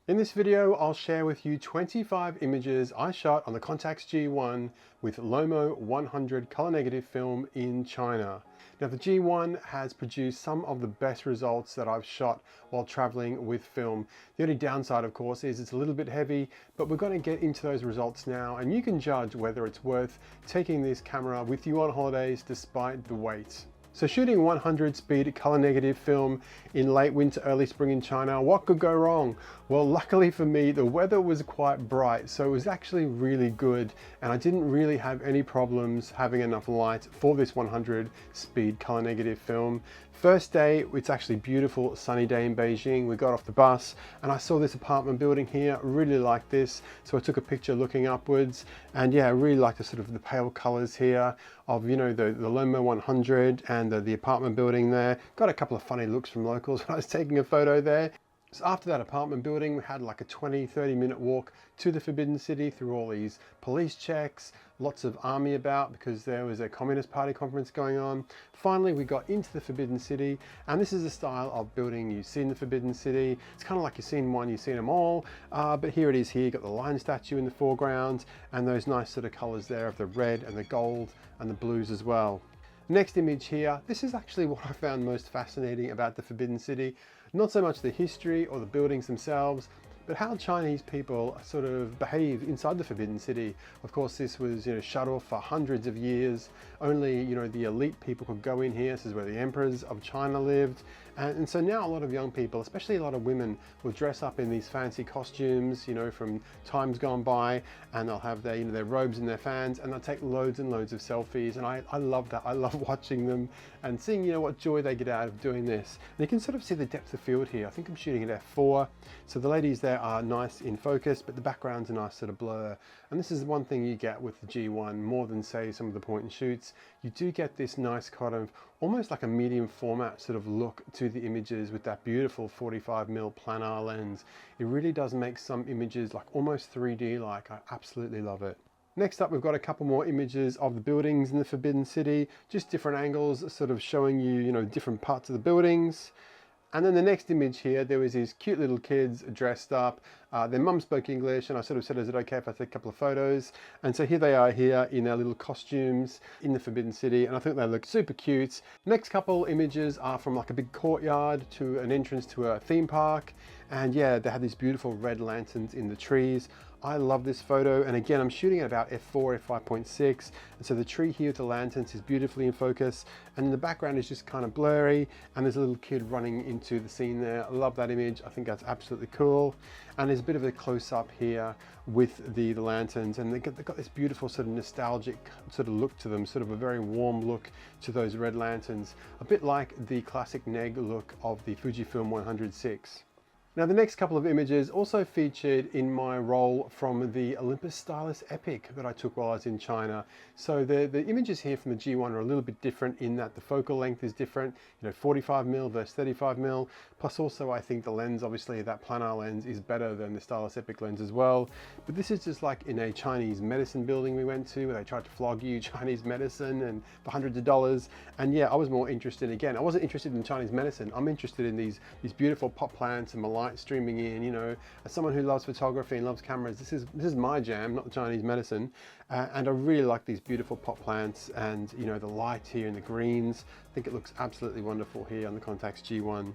In this video, I'll share with you 25 images I shot on the Contax G1 with Lomo 100 color negative film in China. Now the G1 has produced some of the best results that I've shot while traveling with film. The only downside, of course, is it's a little bit heavy, but we're going to get into those results now and you can judge whether it's worth taking this camera with you on holidays despite the weight. So shooting 100 speed color negative film in late winter, early spring in China, what could go wrong? Well, luckily for me, the weather was quite bright, so it was actually really good. And I didn't really have any problems having enough light for this 100 speed color negative film. First day, it's actually beautiful, sunny day in Beijing. We got off the bus and I saw this apartment building here, really liked this. So I took a picture looking upwards and yeah, I really like the sort of the pale colors here of, you know, the Lomo 100 and the apartment building there. Got a couple of funny looks from locals when I was taking a photo there. So after that apartment building, we had like a 20-30 minute walk to the Forbidden City through all these police checks, lots of army about because there was a Communist Party conference going on. Finally, we got into the Forbidden City, and this is the style of building you see in the Forbidden City. It's kind of like you've seen one, you've seen them all, but here it is here. You've got the lion statue in the foreground and those nice sort of colors there of the red and the gold and the blues as well. Next image here, this is actually what I found most fascinating about the Forbidden City. Not so much the history or the buildings themselves, but how Chinese people sort of behave inside the Forbidden City. Of course, this was, you know, shut off for hundreds of years. Only, you know, the elite people could go in here. This is where the emperors of China lived. And so now a lot of young people, especially a lot of women, will dress up in these fancy costumes, you know, from times gone by, and they'll have their, you know, their robes and their fans, and they'll take loads and loads of selfies. And I love that. I love watching them and seeing, you know, what joy they get out of doing this. And you can sort of see the depth of field here. I think I'm shooting at f4. So the ladies there are nice in focus, but the background's a nice sort of blur. And this is one thing you get with the G1 more than say some of the point and shoots. You do get this nice kind of almost like a medium format sort of look to the images with that beautiful 45mm planar lens. It really does make some images like almost 3D like. I absolutely love it. Next up, we've got a couple more images of the buildings in the Forbidden City, just different angles sort of showing you, you know, different parts of the buildings. And then the next image here, there was these cute little kids dressed up. Their mum spoke English and I sort of said, is it okay if I take a couple of photos? And so here they are here in their little costumes in the Forbidden City. And I think they look super cute. Next couple images are from like a big courtyard to an entrance to a theme park. And yeah, they had these beautiful red lanterns in the trees. I love this photo, and again I'm shooting at about f4, f5.6, and so the tree here with the lanterns is beautifully in focus, and the background is just kind of blurry, and there's a little kid running into the scene there. I love that image. I think that's absolutely cool. And there's a bit of a close-up here with the lanterns, and they've got this beautiful sort of nostalgic sort of look to them, sort of a very warm look to those red lanterns, a bit like the classic neg look of the Fujifilm 106. Now the next couple of images also featured in my roll from the Olympus Stylus Epic that I took while I was in China. So the images here from the G1 are a little bit different in that the focal length is different, you know, 45mm versus 35mm. Plus also I think the lens, obviously that planar lens is better than the Stylus Epic lens as well. But this is just like in a Chinese medicine building we went to where they tried to flog you Chinese medicine and for hundreds of dollars. And yeah, I was more interested, again, I wasn't interested in Chinese medicine. I'm interested in these beautiful pot plants and light streaming in, you know. As someone who loves photography and loves cameras, this is my jam, not the Chinese medicine. And I really like these beautiful pot plants and, you know, the light here and the greens. I think it looks absolutely wonderful here on the Contax G1.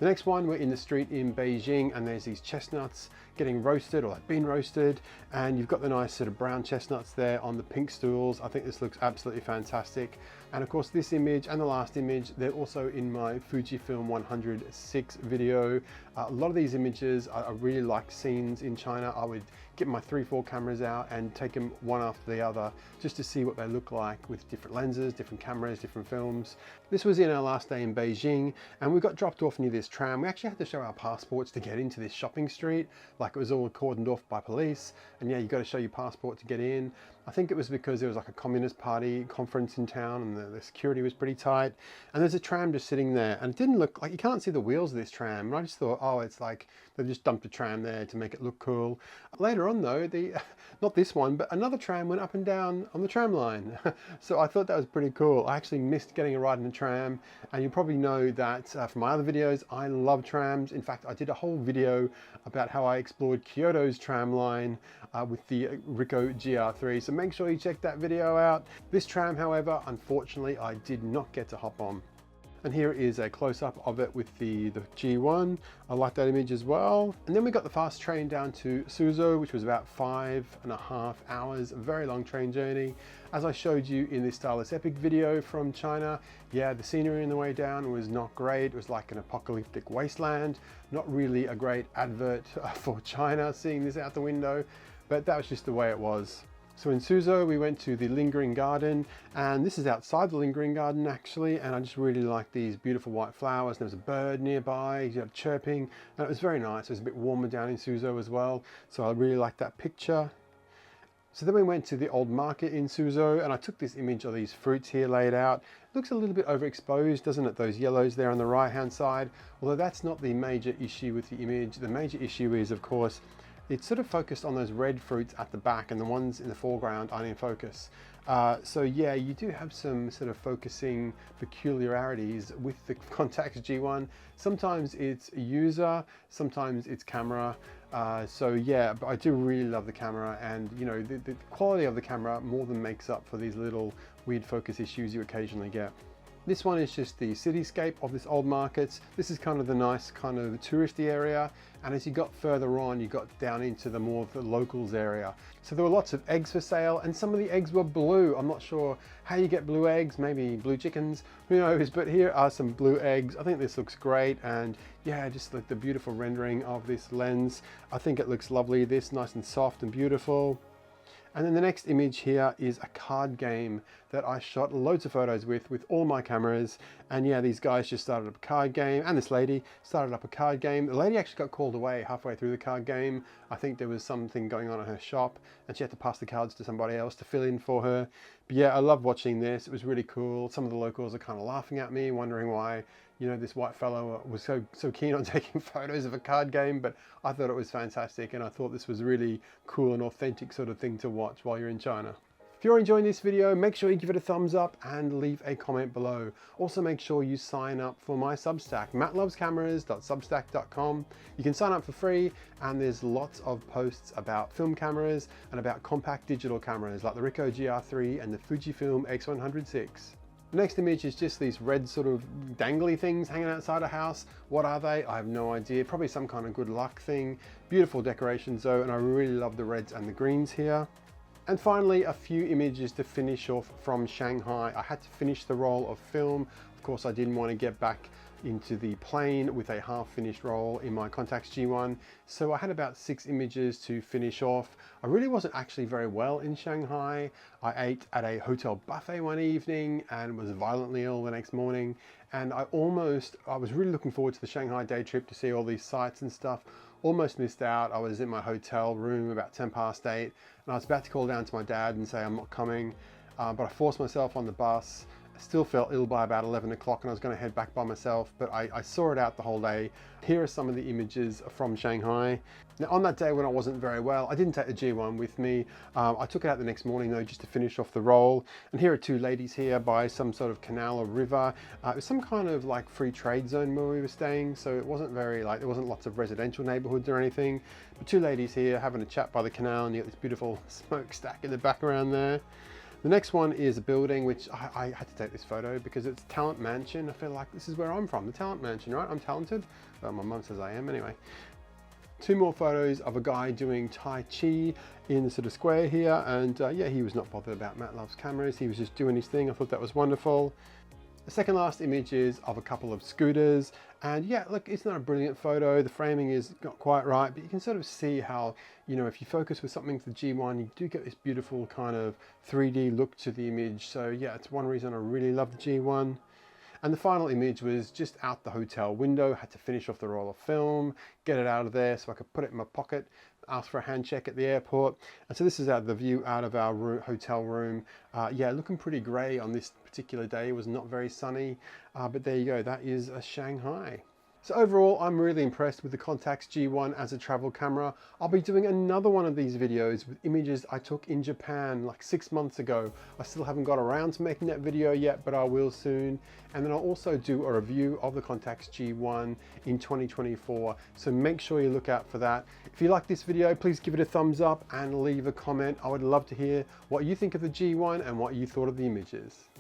The next one, we're in the street in Beijing and there's these chestnuts getting roasted, or they've been roasted, and you've got the nice sort of brown chestnuts there on the pink stools. I think this looks absolutely fantastic. And of course this image and the last image, they're also in my Fujifilm 106 video. A lot of these images, I really like scenes in China. I would get my 3-4 cameras out and take them one after the other just to see what they look like with different lenses, different cameras, different films. This was in our last day in Beijing and we got dropped off near this tram. We actually had to show our passports to get into this shopping street, like it was all cordoned off by police. And yeah, you got to show your passport to get in. I think it was because there was like a Communist Party conference in town and the security was pretty tight. And there's a tram just sitting there, and it didn't look like, you can't see the wheels of this tram. And I just thought, oh, it's like they've just dumped a tram there to make it look cool. Later on though, not this one, but another tram went up and down on the tram line. So I thought that was pretty cool. I actually missed getting a ride in a tram. And you probably know that from my other videos, I love trams. In fact, I did a whole video about how I explored Kyoto's tram line with the Ricoh GR3. So make sure you check that video out. This tram, however, unfortunately, I did not get to hop on. And here is a close-up of it with the G1. I like that image as well. And then we got the fast train down to Souo, which was about 5.5 hours, a very long train journey. As I showed you in the Stylus Epic video from China, yeah, the scenery on the way down was not great. It was like an apocalyptic wasteland. Not really a great advert for China, seeing this out the window, but that was just the way it was. So in Souo, we went to the Lingering Garden, and this is outside the Lingering Garden actually, and I just really like these beautiful white flowers. There was a bird nearby, you had chirping, and it was very nice. It was a bit warmer down in Souo as well, so I really liked that picture. So then we went to the old market in Souo, and I took this image of these fruits here laid out. It looks a little bit overexposed, doesn't it? Those yellows there on the right hand side, although that's not the major issue with the image. The major issue is, of course, it's sort of focused on those red fruits at the back, and the ones in the foreground aren't in focus. So yeah, you do have some sort of focusing peculiarities with the Contax G1. Sometimes it's user, sometimes it's camera. So yeah, but I do really love the camera, and you know, the quality of the camera more than makes up for these little weird focus issues you occasionally get. This one is just the cityscape of this old market. This is kind of the nice kind of touristy area. And as you got further on, you got down into the more of the locals area. So there were lots of eggs for sale, and some of the eggs were blue. I'm not sure how you get blue eggs, maybe blue chickens, who knows, but here are some blue eggs. I think this looks great, and yeah, just like the beautiful rendering of this lens. I think it looks lovely, this nice and soft and beautiful. And then the next image here is a card game that I shot loads of photos with all my cameras. And yeah, these guys just started up a card game, and this lady started up a card game. The lady actually got called away halfway through the card game. I think there was something going on in her shop, and she had to pass the cards to somebody else to fill in for her. But yeah, I love watching this. It was really cool. Some of the locals are kind of laughing at me, wondering why, you know, this white fellow was so keen on taking photos of a card game, but I thought it was fantastic, and I thought this was really cool and authentic sort of thing to watch while you're in China. If you're enjoying this video, make sure you give it a thumbs up and leave a comment below. Also make sure you sign up for my Substack, mattlovescameras.substack.com. You can sign up for free, and there's lots of posts about film cameras and about compact digital cameras like the Ricoh GR3 and the Fujifilm X100VI. The next image is just these red sort of dangly things hanging outside a house. What are they? I have no idea. Probably some kind of good luck thing. Beautiful decorations though, and I really love the reds and the greens here. And finally, a few images to finish off from Shanghai. I had to finish the roll of film. Of course, I didn't want to get back into the plane with a half-finished roll in my Contax G1. So I had about 6 images to finish off. I really wasn't actually very well in Shanghai. I ate at a hotel buffet one evening and was violently ill the next morning. And I was really looking forward to the Shanghai day trip to see all these sights and stuff. Almost missed out. I was in my hotel room about 8:10, and I was about to call down to my dad and say I'm not coming, but I forced myself on the bus. I still felt ill by about 11 o'clock, and I was going to head back by myself, but I saw it out the whole day. Here are some of the images from Shanghai. Now on that day when I wasn't very well, I didn't take the G1 with me. I took it out the next morning though, just to finish off the roll. And here are 2 ladies here by some sort of canal or river. It was some kind of like free trade zone where we were staying, so it wasn't very there wasn't lots of residential neighborhoods or anything. But 2 ladies here having a chat by the canal, and you got this beautiful smokestack in the background there. The next one is a building, which I had to take this photo because it's Talent Mansion. I feel like this is where I'm from, the Talent Mansion, right? I'm talented. Well, my mum says I am anyway. 2 more photos of a guy doing Tai Chi in the sort of square here. And yeah, he was not bothered about Matt Loves Cameras. He was just doing his thing. I thought that was wonderful. The second last image is of a couple of scooters, and yeah, look, it's not a brilliant photo. The framing is not quite right, but you can sort of see how, you know, if you focus with something to the G1, you do get this beautiful kind of 3D look to the image. So yeah, it's one reason I really love the G1. And the final image was just out the hotel window. Had to finish off the roll of film, get it out of there so I could put it in my pocket, ask for a hand check at the airport. And so this is the view out of our hotel room. Yeah, looking pretty grey on this particular day. It was not very sunny, but there you go. That is Shanghai. So overall, I'm really impressed with the Contax G1 as a travel camera. I'll be doing another one of these videos with images I took in Japan like 6 months ago. I still haven't got around to making that video yet, but I will soon. And then I'll also do a review of the Contax G1 in 2024. So make sure you look out for that. If you like this video, please give it a thumbs up and leave a comment. I would love to hear what you think of the G1 and what you thought of the images.